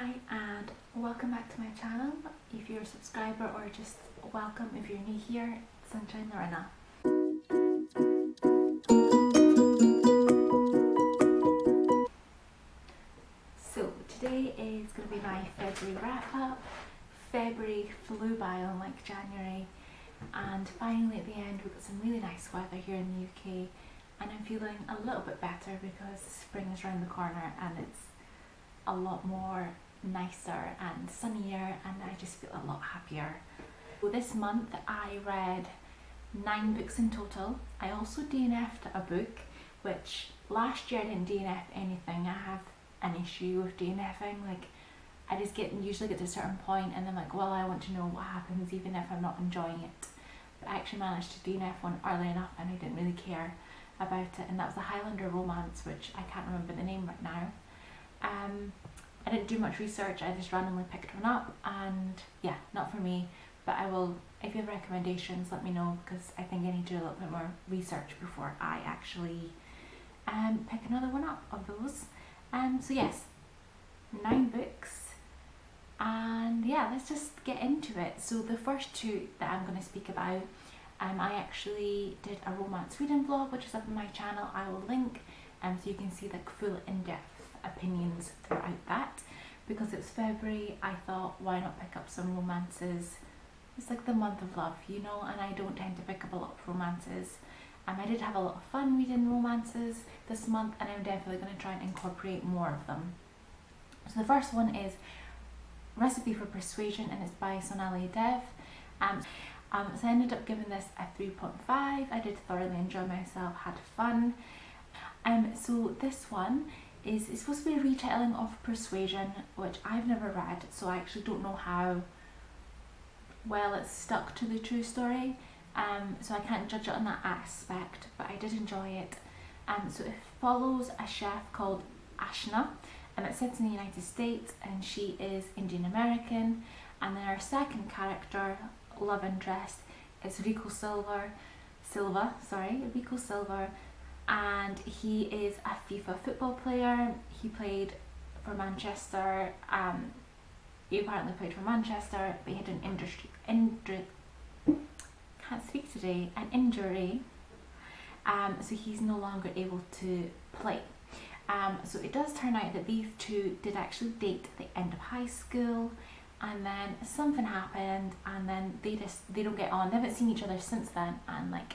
Hi and welcome back to my channel. If you're a subscriber or just welcome if you're new here, Sunshine Lorena. So today is going to be my February wrap up. February flew by unlike January, and finally at the end we've got some really nice weather here in the UK, and I'm feeling a little bit better because spring is around the corner and it's a lot more nicer and sunnier, and I just feel a lot happier. So this month I read 9 books in total. I also DNF'd a book, which last year I didn't DNF anything. I have an issue with DNFing. Like, I just usually get to a certain point and I'm like, well, I want to know what happens even if I'm not enjoying it. But I actually managed to DNF one early enough and I didn't really care about it, and that was the Highlander romance, which I can't remember the name right now. I didn't do much research, I just randomly picked one up, and yeah, not for me, but I will, if you have recommendations, let me know, because I think I need to do a little bit more research before I actually pick another one up of those. So yes, 9 books, and yeah, let's just get into it. So the first 2 that I'm going to speak about, I actually did a romance reading vlog, which is up on my channel. I will link, so you can see like full in-depth opinions throughout that. Because it's February, I thought, why not pick up some romances? It's like the month of love, you know, and I don't tend to pick up a lot of romances. I did have a lot of fun reading romances this month, and I'm definitely going to try and incorporate more of them. So the first one is Recipe for Persuasion, and it's by Sonali Dev. So I ended up giving this a 3.5. I did thoroughly enjoy myself, had fun. So this one is supposed to be a retelling of Persuasion, which I've never read, so I actually don't know how well it's stuck to the true story. So I can't judge it on that aspect, but I did enjoy it. So it follows a chef called Ashna, and it's set in the United States, and she is Indian American. And then our second character, love interest, is Rico Silva, and he is a FIFA football player. He played for Manchester. He apparently played for Manchester, but he had an injury. So he's no longer able to play. So it does turn out that these 2 did actually date at the end of high school, and then something happened, and then they don't get on. They haven't seen each other since then, and like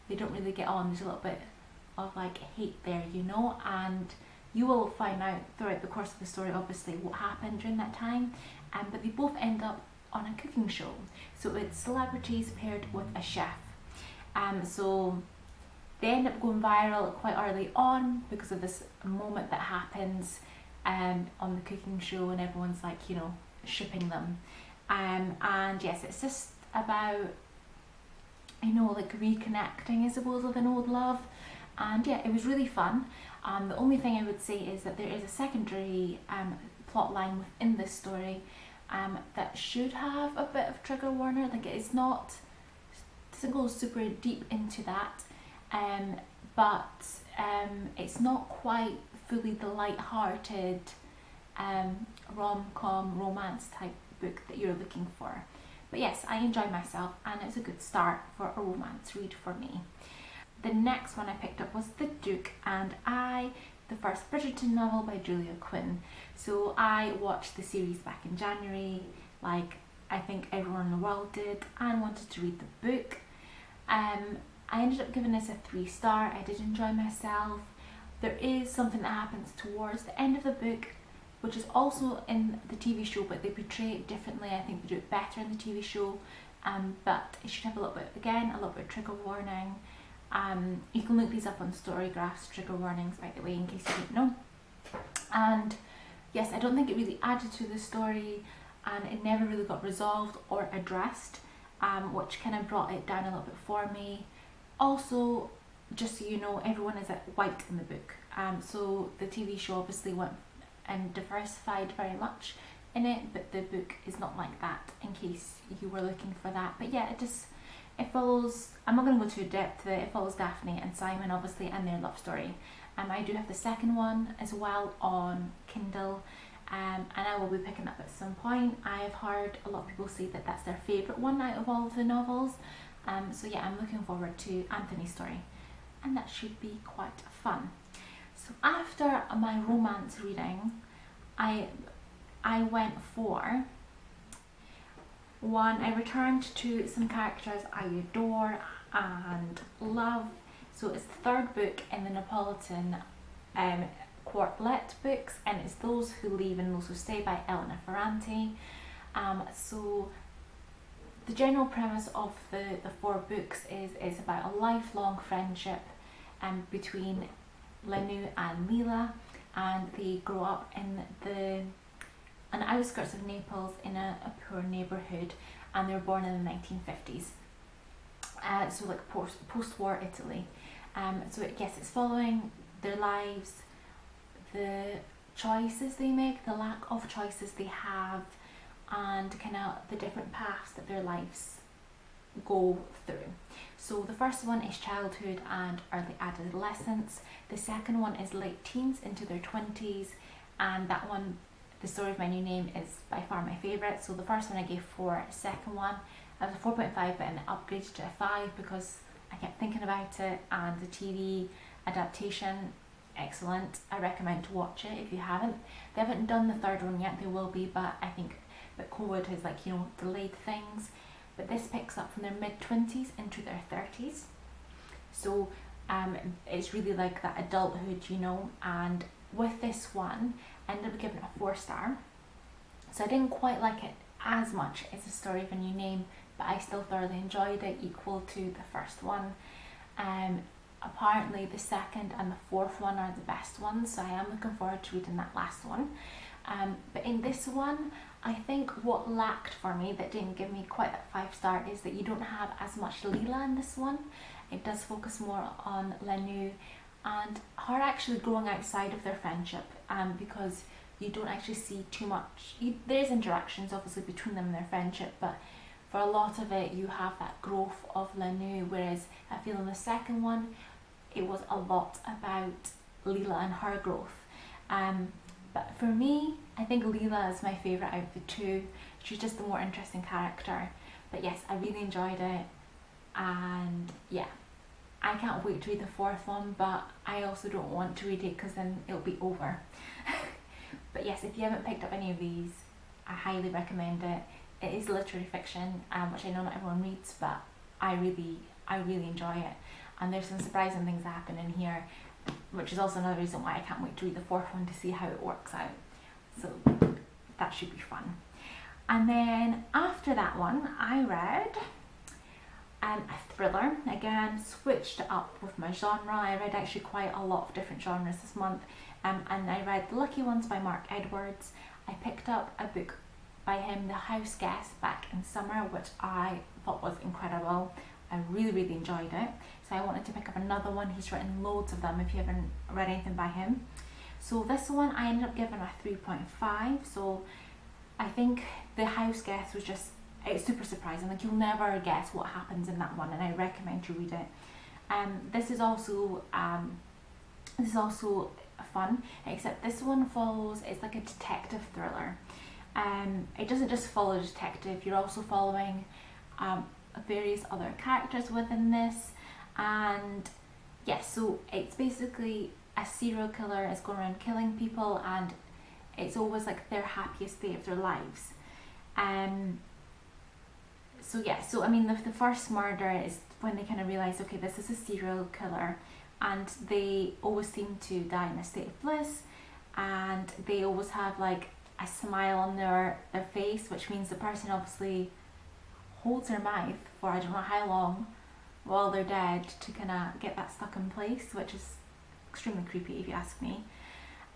they don't really get on. There's a little bit of like hate there, you know, and you will find out throughout the course of the story obviously what happened during that time. But they both end up on a cooking show, so it's celebrities paired with a chef. So they end up going viral quite early on because of this moment that happens on the cooking show, and everyone's like, you know, shipping them. And yes, it's just about, you know, like reconnecting, I suppose, with an old love. And yeah, it was really fun. The only thing I would say is that there is a secondary plot line within this story that should have a bit of trigger warning. Like, it's not, doesn't go super deep into that, but it's not quite fully the light-hearted rom-com romance type book that you're looking for. But yes, I enjoyed myself, and it's a good start for a romance read for me. The next one I picked up was The Duke and I, the first Bridgerton novel by Julia Quinn. So I watched the series back in January, like I think everyone in the world did, and wanted to read the book. I ended up giving this a 3-star. I did enjoy myself. There is something that happens towards the end of the book, which is also in the TV show, but they portray it differently. I think they do it better in the TV show, but it should have a little bit of trigger warning. You can look these up on Storygraph's trigger warnings, by the way, in case you didn't know. And yes, I don't think it really added to the story, and it never really got resolved or addressed, which kind of brought it down a little bit for me. Also, just so you know, everyone is white in the book, so the TV show obviously went and diversified very much in it, but the book is not like that, in case you were looking for that. But yeah, it follows, I'm not going to go too depth to it, it follows Daphne and Simon obviously and their love story. I do have the second one as well on Kindle, and I will be picking up at some point. I've heard a lot of people say that that's their favourite one out of all of the novels. So yeah, I'm looking forward to Anthony's story, and that should be quite fun. So after my romance reading, I went for one. I returned to some characters I adore and love. So it's the third book in the Neapolitan quartet books, and it's Those Who Leave and Those Who Stay by Elena Ferrante. So the general premise of the 4 books is about a lifelong friendship between Lenu and Lila, and they grow up in the outskirts of Naples in a poor neighbourhood, and they were born in the 1950s. So like post-war Italy. So it's following their lives, the choices they make, the lack of choices they have, and kind of the different paths that their lives go through. So the first one is childhood and early adolescence. The second one is late teens into their 20s, and that one, The Story of My New Name, is by far my favourite. So the first one I gave 4, second one I was a 4.5, but then I upgraded to a 5 because I kept thinking about it, and the TV adaptation, excellent. I recommend to watch it if you haven't. They haven't done the third one yet, they will be, but I think that COVID has delayed things. But this picks up from their mid-20s into their 30s. So it's really like that adulthood, and with this one, I ended up giving it a 4-star. So I didn't quite like it as much as The Story of a New Name, but I still thoroughly enjoyed it, equal to the first one. Apparently the second and the fourth one are the best ones, so I am looking forward to reading that last one. But in this one, I think what lacked for me, that didn't give me quite that 5-star, is that you don't have as much Lila in this one. It does focus more on Lenu and her actually growing outside of their friendship, because you don't actually see too much. There's interactions obviously between them and their friendship, but for a lot of it you have that growth of Lenu, whereas I feel in the second one it was a lot about Lila and her growth. But for me, I think Lila is my favourite out of the 2. She's just the more interesting character. But yes, I really enjoyed it, and yeah, I can't wait to read the 4th one, but I also don't want to read it because then it'll be over. But yes, if you haven't picked up any of these, I highly recommend it. It is literary fiction, which I know not everyone reads, but I really enjoy it. And there's some surprising things that happen in here, which is also another reason why I can't wait to read the 4th one to see how it works out. So that should be fun. And then after that one, I read a thriller. Again, switched up with my genre. I read actually quite a lot of different genres this month, and I read The Lucky Ones by Mark Edwards. I picked up a book by him, The House Guest, back in summer, which I thought was incredible. I really enjoyed it, so I wanted to pick up another one. He's written loads of them if you haven't read anything by him. So this one I ended up giving a 3.5. So I think The House Guest was it's super surprising. Like, you'll never guess what happens in that one, and I recommend you read it. This is also fun, except this one follows, it's like a detective thriller. It doesn't just follow a detective, you're also following various other characters within this, and yes, so it's basically a serial killer is going around killing people, and it's always like their happiest day of their lives. So I mean, the first murder is when they kind of realise, okay, this is a serial killer, and they always seem to die in a state of bliss, and they always have like a smile on their face, which means the person obviously holds their mouth for I don't know how long while they're dead to kind of get that stuck in place, which is extremely creepy if you ask me.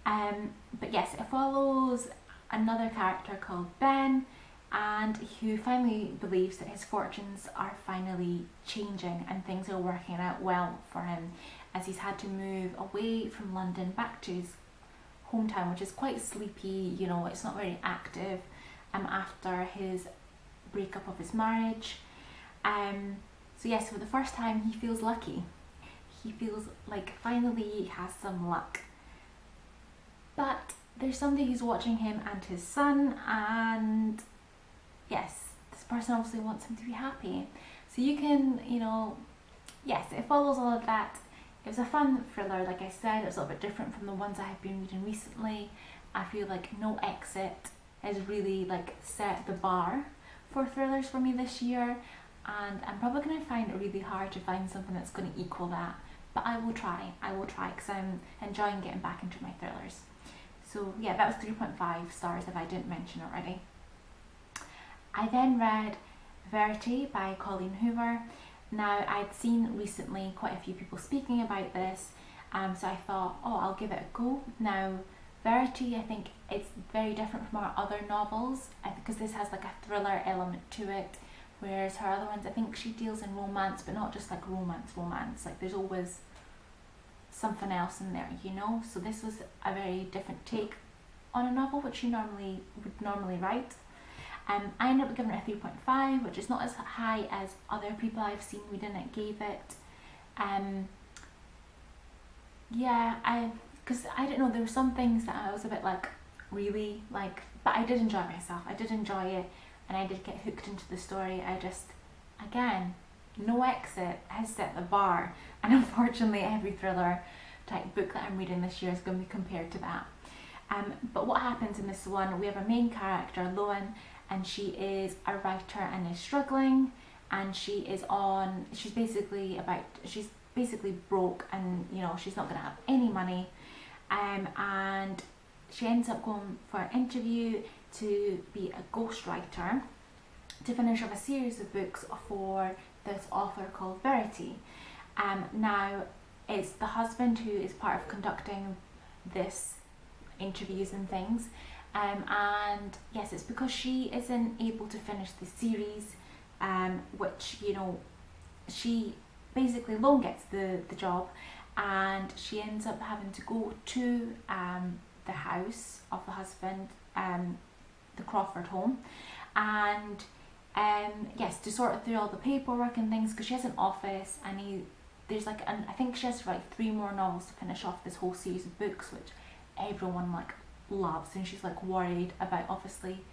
But yes, it follows another character called Ben, and who finally believes that his fortunes are finally changing and things are working out well for him, as he's had to move away from London back to his hometown, which is quite sleepy, it's not very active, after his breakup of his marriage. So yes, for the first time he feels lucky. He feels like finally he has some luck. But there's somebody who's watching him and his son, and yes, this person obviously wants him to be happy. So you can, yes, it follows all of that. It was a fun thriller, like I said. It was a little bit different from the ones I have been reading recently. I feel like No Exit has really set the bar for thrillers for me this year, and I'm probably going to find it really hard to find something that's going to equal that. But I will try because I'm enjoying getting back into my thrillers. So yeah, that was 3.5 stars if I didn't mention already. I then read Verity by Colleen Hoover. Now, I'd seen recently quite a few people speaking about this, so I thought, I'll give it a go. Now, Verity, I think it's very different from our other novels, because this has a thriller element to it, whereas her other ones, I think she deals in romance, but not just romance. There's always something else in there, So this was a very different take on a novel, which she would normally write. I ended up giving it a 3.5, which is not as high as other people I've seen reading it gave it. Because I don't know, there were some things that I was a bit really, but I did enjoy myself. I did enjoy it, and I did get hooked into the story. Again, No Exit has set the bar, and unfortunately every thriller type book that I'm reading this year is going to be compared to that. But what happens in this one, we have a main character, Loan, and she is a writer and is struggling, and she's basically broke, and she's not going to have any money, and she ends up going for an interview to be a ghostwriter to finish off a series of books for this author called Verity. Now it's the husband who is part of conducting this interviews and things, and yes, it's because she isn't able to finish the series, which she basically Loan gets the job, and she ends up having to go to the house of the husband, the Crawford home, and yes, to sort through all the paperwork and things, because she has an office, and there's I think she has to write 3 more novels to finish off this whole series of books, which everyone loves, and she's worried about obviously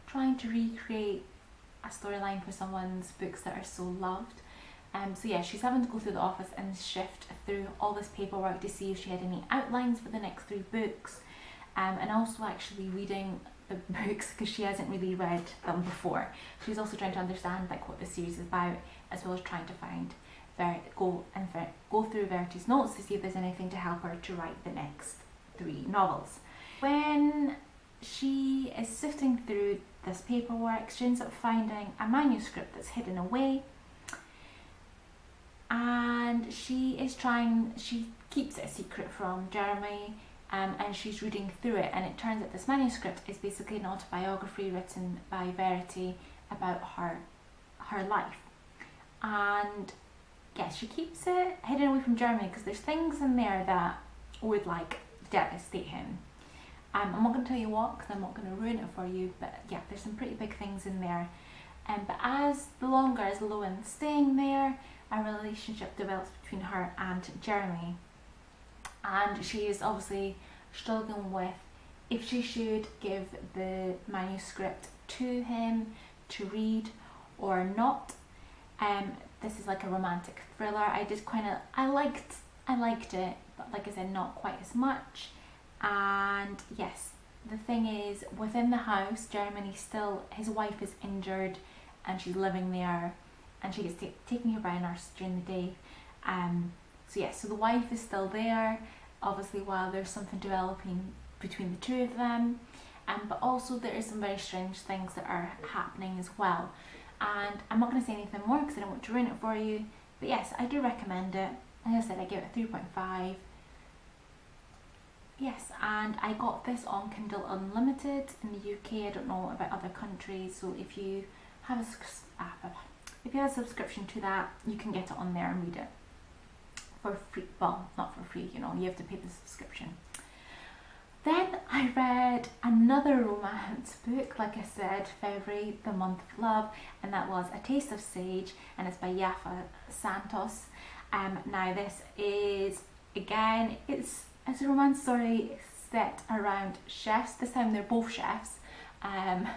trying to recreate a storyline for someone's books that are so loved. So yeah, she's having to go through the office and shift through all this paperwork to see if she had any outlines for the next 3 books, and also actually reading the books because she hasn't really read them before. She's also trying to understand what the series is about, as well as trying to find go through Verity's notes to see if there's anything to help her to write the next 3 novels. When she is sifting through this paperwork, she ends up finding a manuscript that's hidden away, and she keeps it a secret from Jeremy, and she's reading through it, and it turns out this manuscript is basically an autobiography written by Verity about her life. And yes, she keeps it hidden away from Jeremy because there's things in there that would devastate him. I'm not going to tell you what, because I'm not going to ruin it for you, but yeah, there's some pretty big things in there. But the longer as Loan's staying there, a relationship develops between her and Jeremy, and she is obviously struggling with if she should give the manuscript to him to read or not. This is a romantic thriller. I liked it, but like I said, not quite as much. And yes, the thing is, within the house, his wife is injured, and she's living there, and she gets taken care by a nurse during the day. So the wife is still there, obviously, while there's something developing between the two of them, but also there is some very strange things that are happening as well. And I'm not going to say anything more because I don't want to ruin it for you, but yes, I do recommend it. Like I said, I give it a 3.5. Yes, and I got this on Kindle Unlimited in the UK. I don't know about other countries, so if you have a subscription to that, you can get it on there and read it for free. Well, not for free, you have to pay the subscription. Then I read another romance book, like I said, February, the month of love, and that was A Taste of Sage, and it's by Yafa Santos. Now this is, again, it's a romance story set around chefs. This time they're both chefs. And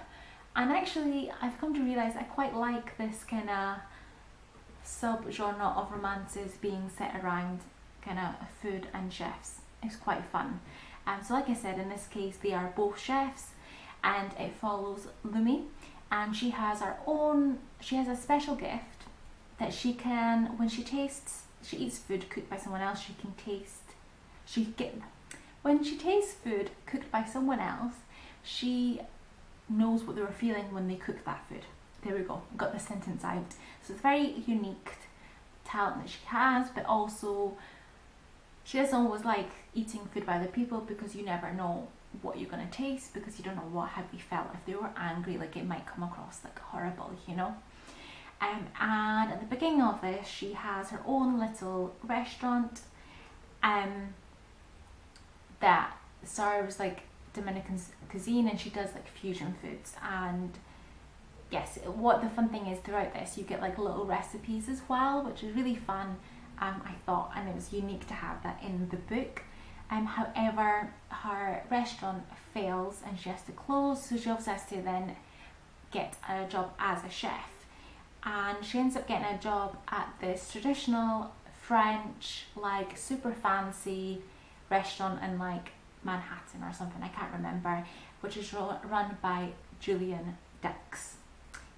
actually, I've come to realise I quite like this kind of sub-genre of romances being set around kind of food and chefs. It's quite fun. So like I said, in this case, they are both chefs, and it follows Lumi, and she has a special gift that she can, when she eats food cooked by someone else, when she tastes food cooked by someone else, she knows what they were feeling when they cooked that food. There we go, got the sentence out. So it's a very unique talent that she has, but also she doesn't always like eating food by other people, because you never know what you're going to taste, because you don't know what have they felt. If they were angry, like, it might come across like horrible, you know. And at the beginning of this, she has her own little restaurant that serves like Dominican cuisine, and she does like fusion foods. And yes, what the fun thing is throughout this, you get like little recipes as well, which is really fun. I thought, and it was unique to have that in the book. However, her restaurant fails and she has to close, so she also has to then get a job as a chef. And she ends up getting a job at this traditional French, like super fancy restaurant in like Manhattan or something, I can't remember, which is run by Julian Dix,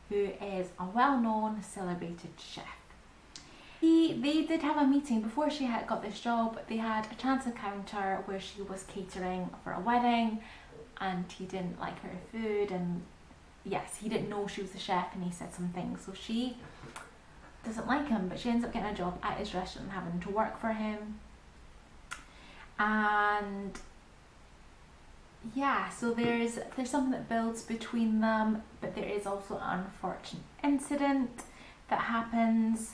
who is a well-known, celebrated chef. They did have a meeting before she had got this job. They had a chance encounter where she was catering for a wedding, and he didn't like her food, and yes, he didn't know she was a chef, and he said some things, so she doesn't like him, but she ends up getting a job at his restaurant and having to work for him. And yeah, so there's something that builds between them, but there is also an unfortunate incident that happens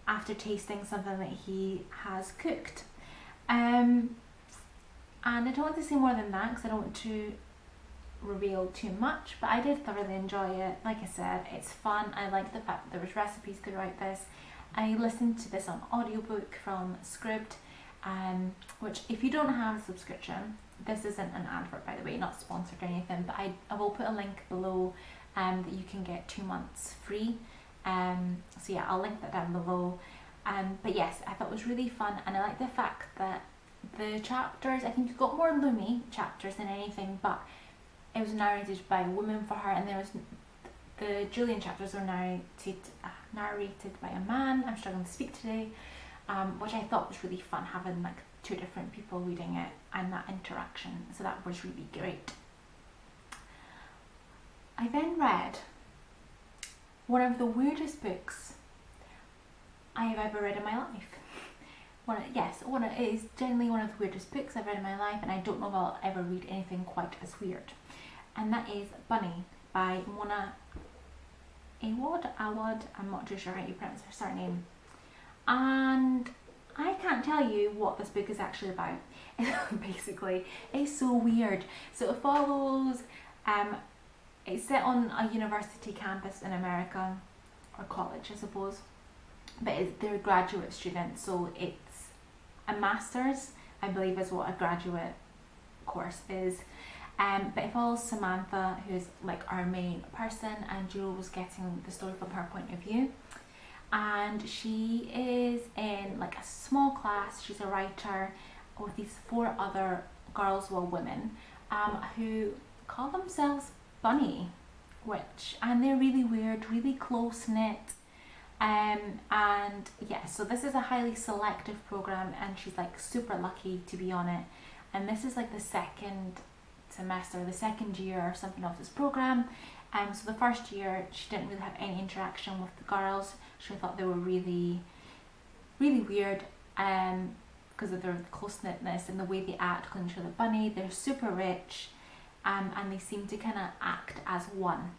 after tasting something that he has cooked. And I don't want to say more than that because I don't want to reveal too much, but I did thoroughly enjoy it. Like I said, it's fun. I like the fact that there was recipes throughout this. I listened to this on audiobook from Scribd, which, if you don't have a subscription, this isn't an advert, by the way, not sponsored or anything, but I will put a link below that you can get 2 months free. So yeah, I'll link that down below. But yes, I thought it was really fun, and I like the fact that the chapters, I think you've got more Lumi chapters than anything, but it was narrated by a woman for her, and there was the Julian chapters were narrated by a man. I'm struggling to speak today, which I thought was really fun, having like 2 different people reading it and that interaction. So that was really great. I then read one of the weirdest books I have ever read in my life. It is generally one of the weirdest books I've read in my life, and I don't know if I'll ever read anything quite as weird. And that is Bunny by Mona Awad. I'm not too sure how you pronounce her surname. And I can't tell you what this book is actually about. Basically, it's so weird. So it follows, it's set on a university campus in America, or college I suppose, but they're graduate students, so it's a master's, I believe is what a graduate course is. But it follows Samantha, who's like our main person, and Jewel was getting the story from her point of view. And she is in like a small class. She's a writer with these 4 other girls, women, who call themselves Bunny, and they're really weird, really close knit. And yeah, so this is a highly selective program, and she's like super lucky to be on it. And this is like the second semester, the second year or something of this program. So the first year she didn't really have any interaction with the girls. She thought they were really, really weird, because of their close-knitness and the way they act, including the Bunny. They're super rich, and they seem to kind of act as one.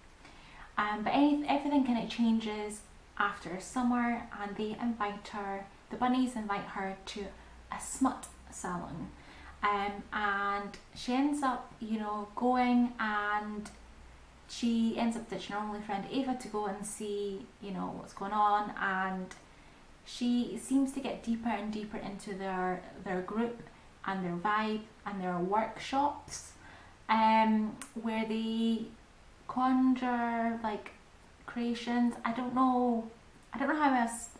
But everything kind of changes after summer, and the Bunnies invite her to a smut salon. And she ends up, going, and she ends up ditching her only friend Ava to go and see, what's going on, and she seems to get deeper and deeper into their group, and their vibe, and there are workshops where they conjure like creations. I don't know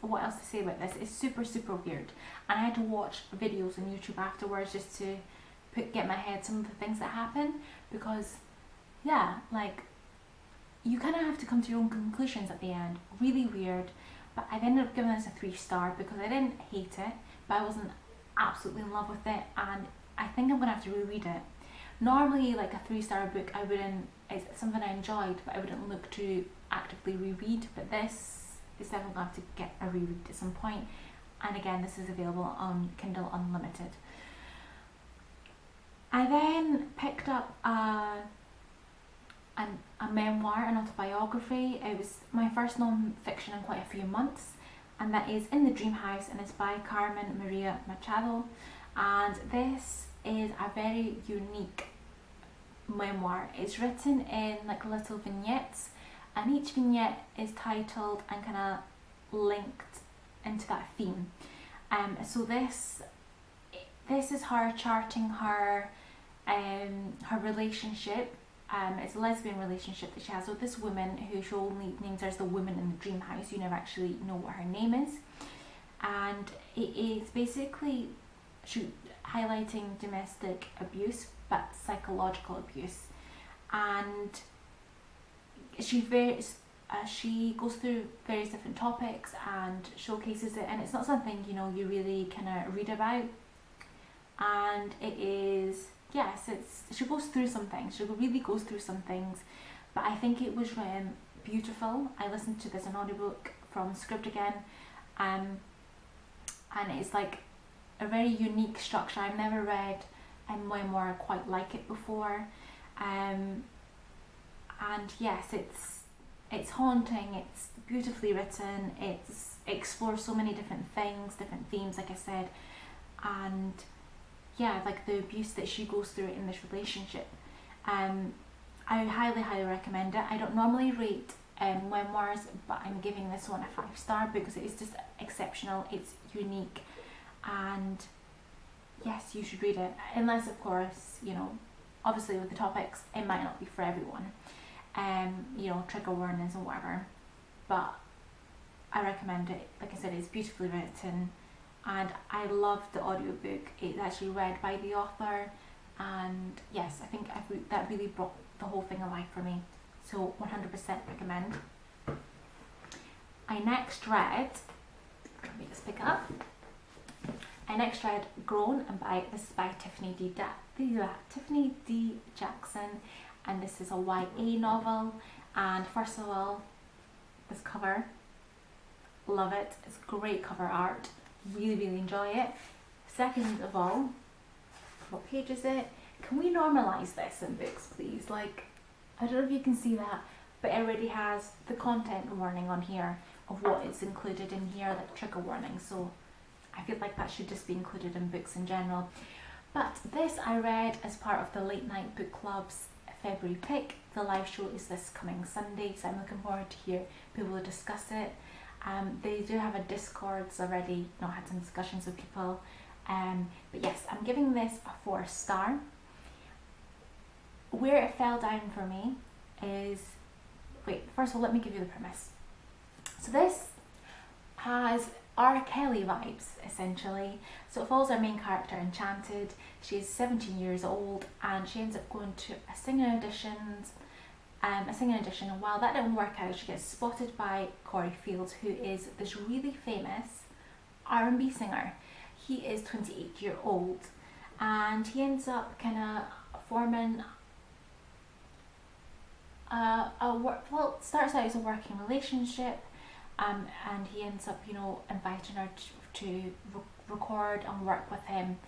what else to say about this. It's super weird, and I had to watch videos on YouTube afterwards just to get my head some of the things that happen, because yeah, like you kind of have to come to your own conclusions at the end. Really weird, but I ended up giving this a 3-star because I didn't hate it, but I wasn't absolutely in love with it, and I think I'm gonna have to reread it. Normally, like a 3-star book, it's something I enjoyed, but I wouldn't look to actively reread. But this is definitely gonna have to get a reread at some point. And again, this is available on Kindle Unlimited. I then picked up a memoir, an autobiography. It was my first non-fiction in quite a few months, and that is In the Dream House, and it's by Carmen Maria Machado. And this is a very unique memoir. It's written in like little vignettes, and each vignette is titled and kind of linked into that theme. So this is her charting her relationship. It's a lesbian relationship that she has with this woman who she only names her as the woman in the dream house. You never actually know what her name is, and it is basically highlighting domestic abuse, but psychological abuse. And she goes through various different topics and showcases it, and it's not something you really kind of read about. And it is, yes, she goes through some things. She really goes through some things, but I think it was beautiful. I listened to this in audiobook from Script again, and it's like a very unique structure. I've never read a memoir quite like it before, and yes, it's haunting. It's beautifully written. It explores so many different things, different themes, like I said, and yeah, like the abuse that she goes through in this relationship. I highly recommend it. I don't normally rate memoirs, but I'm giving this one a 5-star because it is just exceptional. It's unique, and yes, you should read it, unless of course, obviously with the topics it might not be for everyone, trigger warnings and whatever, but I recommend it. Like I said, it's beautifully written, and I love the audiobook. It's actually read by the author, and yes, I think that really brought the whole thing alive for me, so 100% recommend. I next read, let me just pick it up. I next read Grown, and this is by Tiffany D. Jackson, and this is a YA novel. And first of all, this cover, love it. It's great cover art. Really enjoy it. Second of all, what page is it? Can we normalise this in books, please? Like, I don't know if you can see that, but it already has the content warning on here of what is included in here, like trigger warning. So I feel like that should just be included in books in general. But this I read as part of the Late Night Book Club's February pick. The live show is this coming Sunday, so I'm looking forward to hear people discuss it. They do have a Discord already, had some discussions with people. But yes, I'm giving this a 4-star. Where it fell down for me is, first of all, let me give you the premise. So this has R. Kelly vibes, essentially. So it follows our main character, Enchanted. She's 17 years old, and she ends up going to a singing audition, and while that didn't work out, she gets spotted by Corey Fields, who is this really famous R&B singer. He is 28 years old, and he ends up kind of forming starts out as a working relationship, and he ends up, inviting her to record and work with him.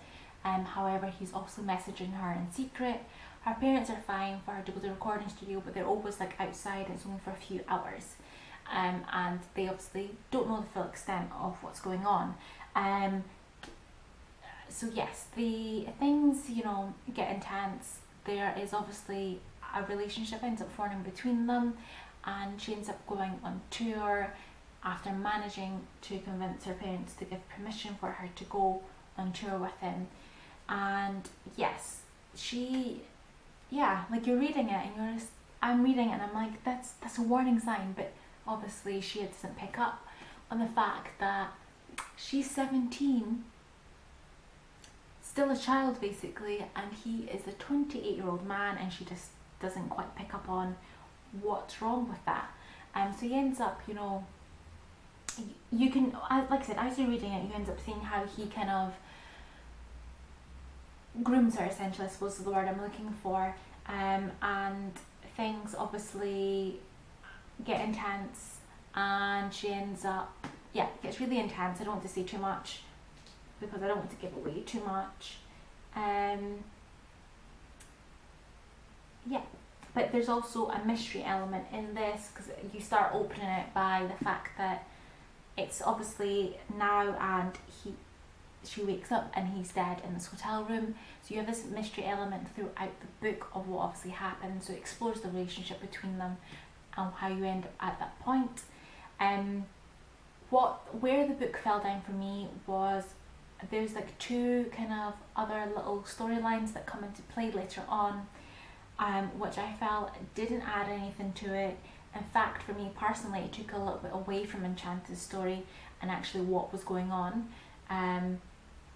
However, he's also messaging her in secret. Her parents are fine for her to go to the recording studio, but they're always like outside, and it's only for a few hours. And they obviously don't know the full extent of what's going on. So yes, the things, get intense. There is obviously a relationship ends up forming between them, and she ends up going on tour after managing to convince her parents to give permission for her to go on tour with him. And yes, like you're reading it and I'm reading it and I'm like, that's a warning sign, but obviously she doesn't pick up on the fact that she's 17, still a child basically, and he is a 28-year-old man, and she just doesn't quite pick up on what's wrong with that. So he ends up, you can, like I said, as you're reading it, you end up seeing how he kind of grooms her, essentially, I suppose is the word I'm looking for, and things obviously get intense, and she ends up, it gets really intense. I don't want to say too much because I don't want to give away too much. But there's also a mystery element in this, because you start opening it by the fact that it's obviously now, and she wakes up and he's dead in this hotel room. So you have this mystery element throughout the book of what obviously happened. So it explores the relationship between them and how you end up at that point. Where the book fell down for me was there's like two kind of other little storylines that come into play later on, which I felt didn't add anything to it. In fact, for me personally, it took a little bit away from Enchanted's story and actually what was going on.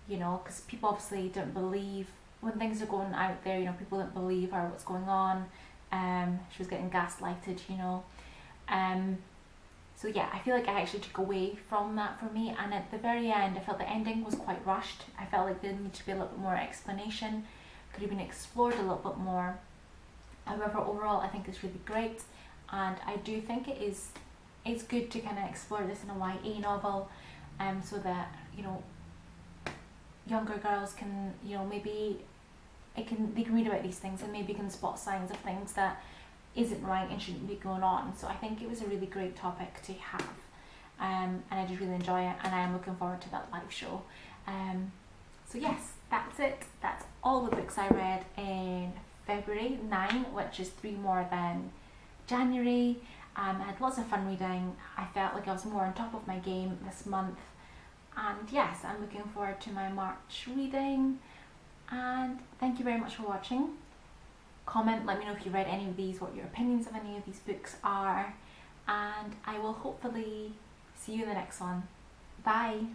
Because people obviously don't believe when things are going out there. People don't believe her, what's going on. She was getting gaslighted. So yeah, I feel like I actually took away from that for me. And at the very end, I felt the ending was quite rushed. I felt like there needed to be a little bit more explanation. Could have been explored a little bit more. However, overall, I think it's really great, and I do think it's good to kind of explore this in a YA novel, so that younger girls can maybe they can read about these things and maybe can spot signs of things that isn't right and shouldn't be going on. So I think it was a really great topic to have, and I did really enjoy it, and I am looking forward to that live show. So yes, that's it. That's all the books I read in February, 9, which is 3 more than January. I had lots of fun reading. I felt like I was more on top of my game this month, and yes, I'm looking forward to my March reading. And thank you very much for watching. Comment, let me know if you read any of these, what your opinions of any of these books are, and I will hopefully see you in the next one. Bye!